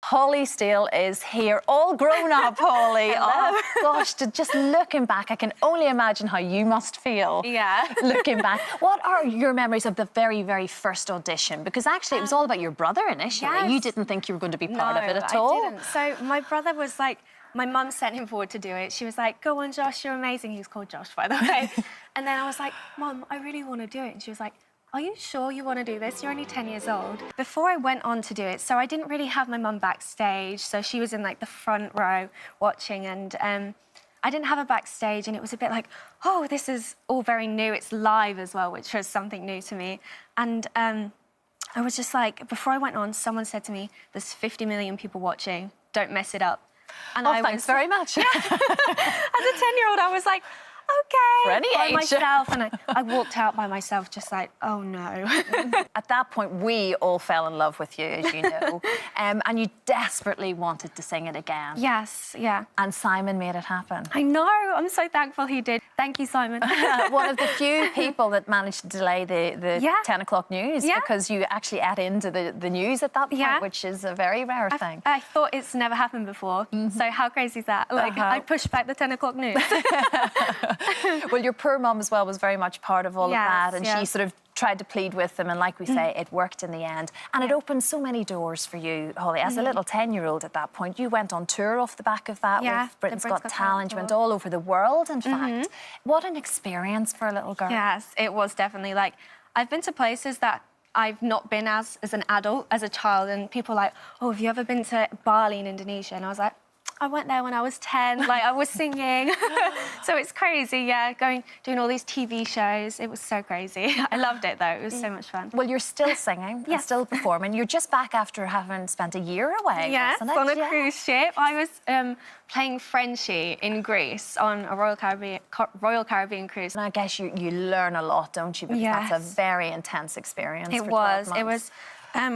Hollie Steele is here, all grown up, Hollie. Oh gosh, just looking back, I can only imagine how you must feel. Yeah. Looking back, what are your memories of the very, very first audition? Because actually, it was all about your brother initially. Yes. You didn't think you were going to be part of it at all. I didn't. So my brother was like, my mum sent him forward to do it. She was like, "Go on, Josh, you're amazing." He was called Josh, by the way. And then I was like, "Mum, I really want to do it." And she was like, "Are you sure you want to do this? You're only 10 years old." Before I went on to do it, so I didn't really have my mum backstage. So she was in like the front row watching, and I didn't have her backstage, and it was a bit like, oh, this is all very new. It's live as well, which was something new to me. And I was just like, before I went on, someone said to me, "There's 50 million people watching. Don't mess it up." And thanks very much. Yeah. As a 10-year-old, I was like, okay. For any by age. myself, and I walked out by myself, just like, oh no. At that point, we all fell in love with you, as you know, and you desperately wanted to sing it again. Yes, yeah. And Simon made it happen. I know. I'm so thankful he did. Thank you, Simon. One of the few people that managed to delay the 10 o'clock news because you actually ate into the news at that point, which is a very rare thing. I thought it's never happened before. So how crazy is that? Like, I pushed back the 10 o'clock news. Well, your poor mum as well was very much part of all of that, and she sort of tried to plead with them, and like we say, it worked in the end. And it opened so many doors for you, Hollie. As a little 10-year-old at that point, you went on tour off the back of that with Britain's Got Talent. You went all over the world, in fact. What an experience for a little girl. Yes, it was definitely. Like, I've been to places that I've not been as an adult, as a child, and people are like, "Oh, have you ever been to Bali in Indonesia?" And I was like, I went there when I was 10, like I was singing. So it's crazy, yeah, doing all these TV shows. It was so crazy. I loved it though, it was so much fun. Well, you're still singing, and still performing. You're just back after having spent a year away, wasn't it? On a cruise ship. I was playing Frenchie in Greece on a Royal Caribbean cruise. And I guess you learn a lot, don't you? Because that's a very intense experience. It was.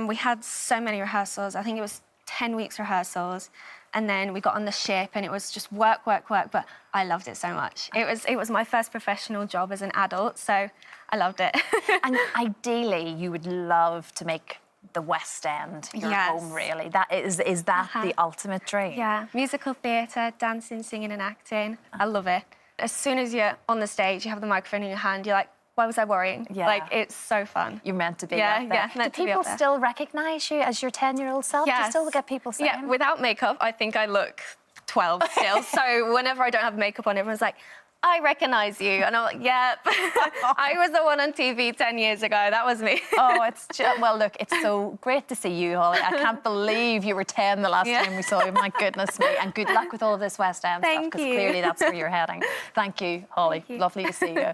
We had so many rehearsals. I think it was 10 weeks rehearsals. And then we got on the ship, and it was just work, work, work. But I loved it so much. It was my first professional job as an adult, so I loved it. And ideally, you would love to make the West End your home, really. That is that the ultimate dream? Yeah, musical theatre, dancing, singing and acting. I love it. As soon as you're on the stage, you have the microphone in your hand, you're like, why was I worrying? Yeah. Like, it's so fun. You're meant to be out there. Yeah, Do people still recognise you as your 10-year-old self? Yes. Do you still get people saying? Yeah, without makeup, I think I look 12 still. So whenever I don't have makeup on, everyone's like, I recognise you. And I'm like, yep. I was the one on TV 10 years ago. That was me. Oh, it's just, well, look, it's so great to see you, Hollie. I can't believe you were 10 the last time we saw you. My goodness me. And good luck with all of this West End stuff, because clearly that's where you're heading. Thank you, Hollie. Thank you. Lovely to see you.